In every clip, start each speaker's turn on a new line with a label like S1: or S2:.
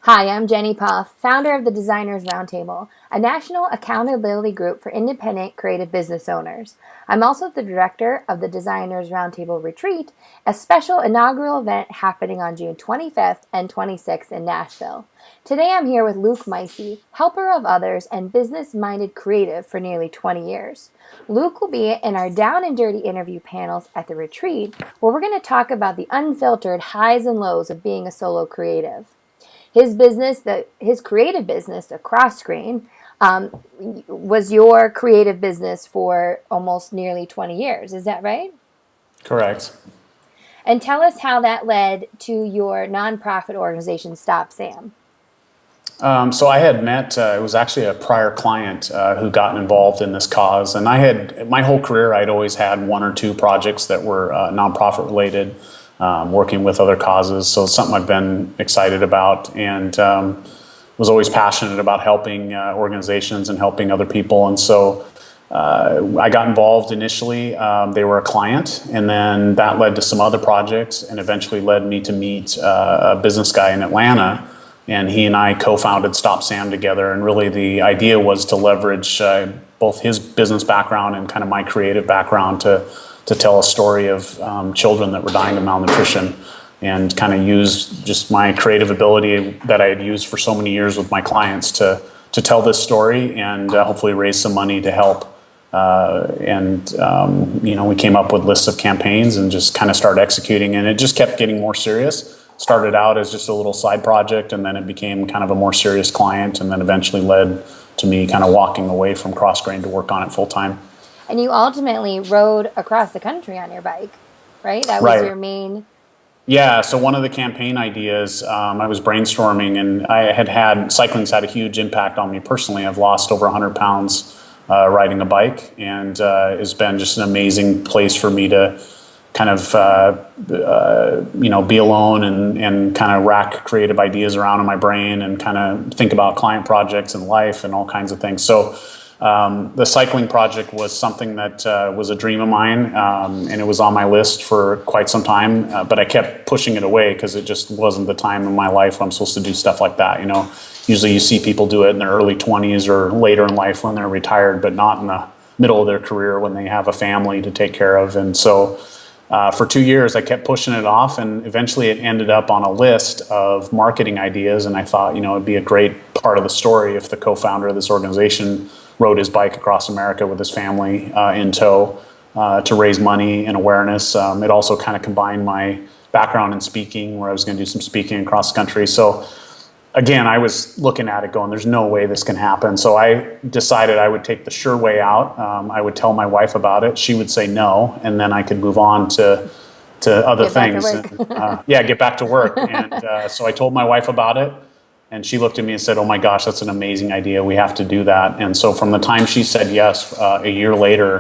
S1: Hi, I'm Jenny Poff, founder of the Designers Roundtable, a national accountability group for independent creative business owners. I'm also the director of the Designers Roundtable Retreat, a special inaugural event happening on June 25th and 26th in Nashville. Today I'm here with Mysse, helper of others and business-minded creative for nearly 20 years. Luke will be in our Down and Dirty interview panels at the retreat, where we're going to talk about the unfiltered highs and lows of being a solo creative. His creative business, the Cross Screen, was your creative business for almost nearly 20 years. Is that right?
S2: Correct.
S1: And tell us how that led to your nonprofit organization, Stop Sam.
S2: So I had met, it was actually a prior client who got involved in this cause. And I had, my whole career, I'd always had one or two projects that were nonprofit related, working with other causes. So it's something I've been excited about and was always passionate about helping organizations and helping other people. And so I got involved initially. They were a client, and then that led to some other projects and eventually led me to meet a business guy in Atlanta. And he and I co-founded Stop Sam together. And really the idea was to leverage both his business background and kind of my creative background to tell a story of children that were dying of malnutrition, and kind of use just my creative ability that I had used for so many years with my clients to tell this story and hopefully raise some money to help. We came up with lists of campaigns and just kind of started executing, and it just kept getting more serious. Started out as just a little side project, and then it became kind of a more serious client, and then eventually led to me kind of walking away from Crossgrain to work on it full time.
S1: And you ultimately rode across the country on your bike, right? That was your main...
S2: Yeah, so one of the campaign ideas, I was brainstorming, and cycling's had a huge impact on me personally. I've lost over 100 pounds riding a bike, and it's been just an amazing place for me to kind of be alone and kind of rack creative ideas around in my brain and kind of think about client projects and life and all kinds of things. So the cycling project was something that was a dream of mine, and it was on my list for quite some time, but I kept pushing it away because it just wasn't the time in my life when I'm supposed to do stuff like that. Usually you see people do it in their early 20s or later in life when they're retired, but not in the middle of their career when they have a family to take care of. And so for 2 years, I kept pushing it off, and eventually it ended up on a list of marketing ideas. And I thought, it'd be a great part of the story if the co-founder of this organization rode his bike across America with his family in tow to raise money and awareness. It also kind of combined my background in speaking, where I was going to do some speaking across the country. So again, I was looking at it going, there's no way this can happen. So I decided I would take the sure way out. I would tell my wife about it. She would say no, and then I could move on to other things. Get back to work. And so I told my wife about it, and she looked at me and said, "Oh my gosh, that's an amazing idea. We have to do that." And so from the time she said yes, a year later,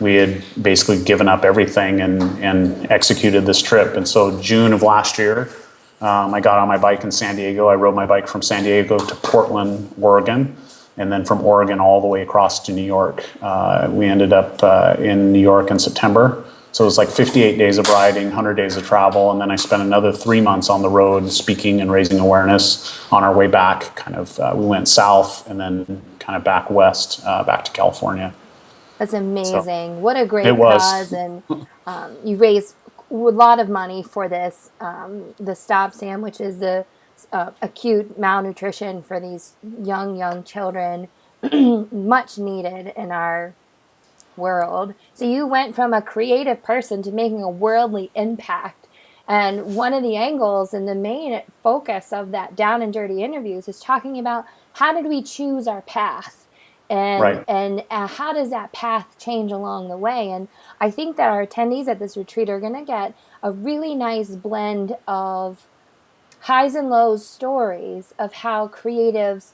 S2: we had basically given up everything and executed this trip. And so June of last year, I got on my bike in San Diego. I rode my bike from San Diego to Portland, Oregon, and then from Oregon all the way across to New York. We ended up in New York in September. So it was like 58 days of riding, 100 days of travel, and then I spent another 3 months on the road speaking and raising awareness. On our way back, we went south and then kind of back west, back to California.
S1: That's amazing. So, what a great cause. And you raised a lot of money for this, the Stop Sam, which is the acute malnutrition for these young children, much needed in our world. So you went from a creative person to making a worldly impact. And one of the angles and the main focus of that Down and Dirty interviews is talking about how did we choose our path, and how does that path change along the way. And I think that our attendees at this retreat are going to get a really nice blend of highs and lows stories of how creatives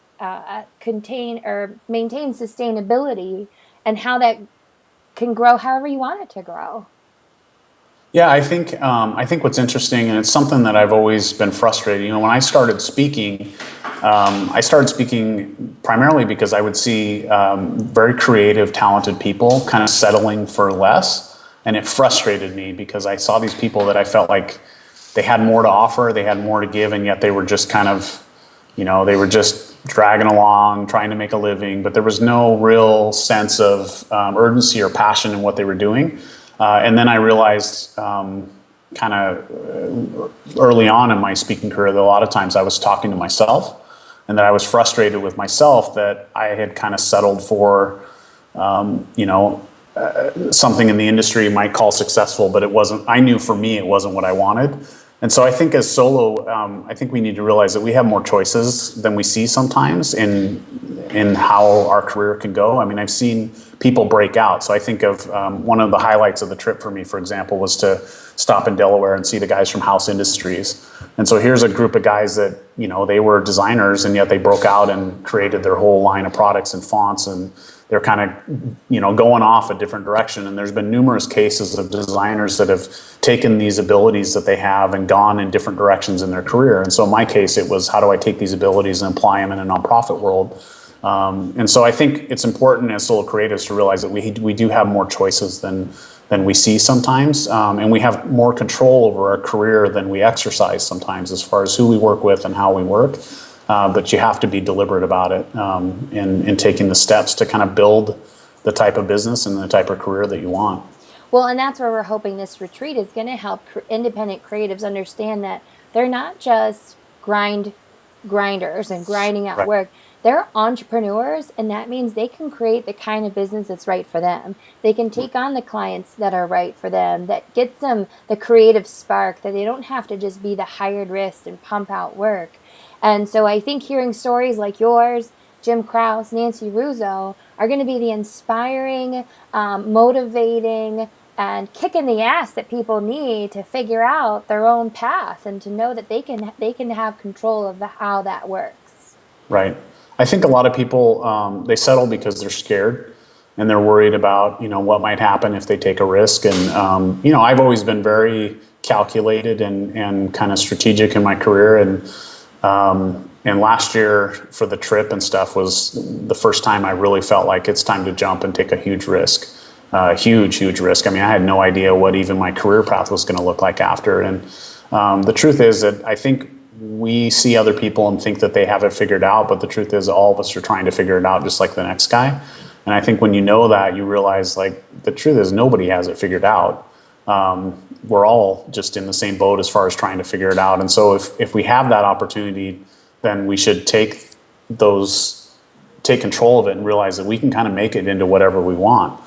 S1: contain or maintain sustainability, and how that can grow however you want it to grow.
S2: Yeah, I think what's interesting, and it's something that I've always been frustrated. When I started speaking primarily because I would see very creative, talented people kind of settling for less, and it frustrated me because I saw these people that I felt like they had more to offer, they had more to give, and yet they were just kind of They were just dragging along, trying to make a living, but there was no real sense of urgency or passion in what they were doing. And then I realized kind of early on in my speaking career that a lot of times I was talking to myself, and that I was frustrated with myself that I had kind of settled for, something in the industry you might call successful, but it wasn't. I knew for me it wasn't what I wanted. And so I think as solo, I think we need to realize that we have more choices than we see sometimes in how our career can go. I mean, I've seen people break out. So I think of one of the highlights of the trip for me, for example, was to stop in Delaware and see the guys from House Industries. And so here's a group of guys that, they were designers, and yet they broke out and created their whole line of products and fonts, and they're kind of, going off a different direction. And there's been numerous cases of designers that have taken these abilities that they have and gone in different directions in their career. And so in my case, it was, how do I take these abilities and apply them in a nonprofit world? And so I think it's important as solo creatives to realize that we do have more choices than we see sometimes. And we have more control over our career than we exercise sometimes, as far as who we work with and how we work. But you have to be deliberate about it, in taking the steps to kind of build the type of business and the type of career that you want.
S1: Well, and that's where we're hoping this retreat is going to help independent creatives understand that they're not just grinders and grinding out work. They're entrepreneurs, and that means they can create the kind of business that's right for them. They can take on the clients that are right for them, that gets them the creative spark, that they don't have to just be the hired wrist and pump out work. And so I think hearing stories like yours, Jim Krause, Nancy Russo, are going to be the inspiring, motivating, and kicking the ass that people need to figure out their own path and to know that they can have control of how that works.
S2: Right. I think a lot of people, they settle because they're scared, and they're worried about, what might happen if they take a risk. And, I've always been very calculated and kind of strategic in my career. And last year for the trip and stuff was the first time I really felt like it's time to jump and take a huge risk. Huge risk. I mean, I had no idea what even my career path was going to look like after. And the truth is that I think we see other people and think that they have it figured out, but the truth is all of us are trying to figure it out just like the next guy. And I think when you know that, you realize, like, the truth is nobody has it figured out. We're all just in the same boat as far as trying to figure it out. And so if we have that opportunity, then we should take control of it and realize that we can kind of make it into whatever we want.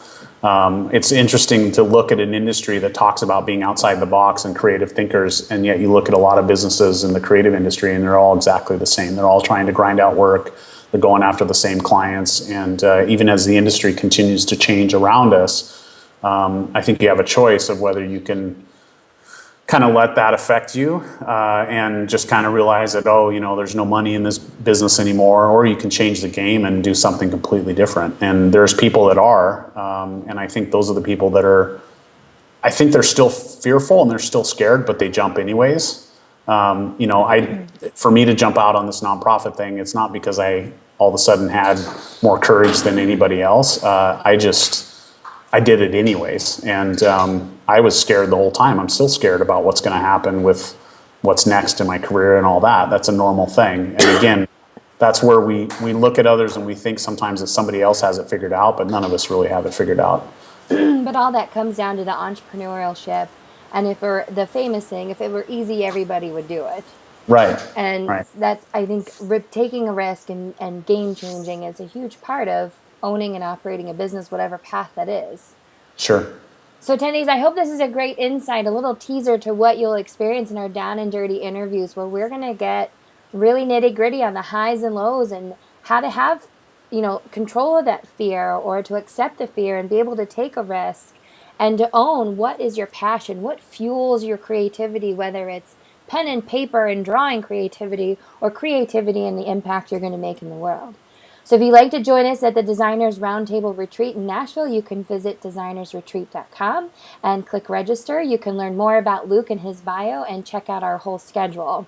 S2: It's interesting to look at an industry that talks about being outside the box and creative thinkers, and yet you look at a lot of businesses in the creative industry and they're all exactly the same. They're all trying to grind out work. They're going after the same clients. And even as the industry continues to change around us, I think you have a choice of whether you can kind of let that affect you and just kind of realize that, there's no money in this business anymore, or you can change the game and do something completely different. And there's people that are, and I think those are the people that I think they're still fearful and they're still scared, but they jump anyways. For me to jump out on this nonprofit thing, it's not because I all of a sudden had more courage than anybody else. I did it anyways. And I was scared the whole time. I'm still scared about what's going to happen with what's next in my career and all that. That's a normal thing. And again, that's where we look at others and we think sometimes that somebody else has it figured out, but none of us really have it figured out.
S1: But all that comes down to the entrepreneurship. And the famous saying, if it were easy, everybody would do it.
S2: Right.
S1: And that's, I think, taking a risk and game changing is a huge part of owning and operating a business, whatever path that is.
S2: Sure.
S1: So attendees, I hope this is a great insight, a little teaser to what you'll experience in our Down and Dirty interviews, where we're going to get really nitty gritty on the highs and lows and how to have, control of that fear, or to accept the fear and be able to take a risk and to own what is your passion, what fuels your creativity, whether it's pen and paper and drawing creativity or creativity and the impact you're going to make in the world. So if you'd like to join us at the Designers Roundtable Retreat in Nashville, you can visit designersretreat.com and click register. You can learn more about Luke and his bio and check out our whole schedule.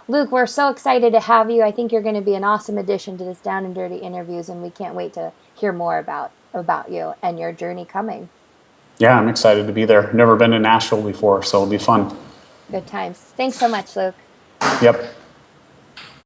S1: Luke, we're so excited to have you. I think you're going to be an awesome addition to this Down and Dirty interviews, and we can't wait to hear more about you and your journey coming.
S2: Yeah, I'm excited to be there. Never been to Nashville before, so it'll be fun.
S1: Good times. Thanks so much, Luke.
S2: Yep.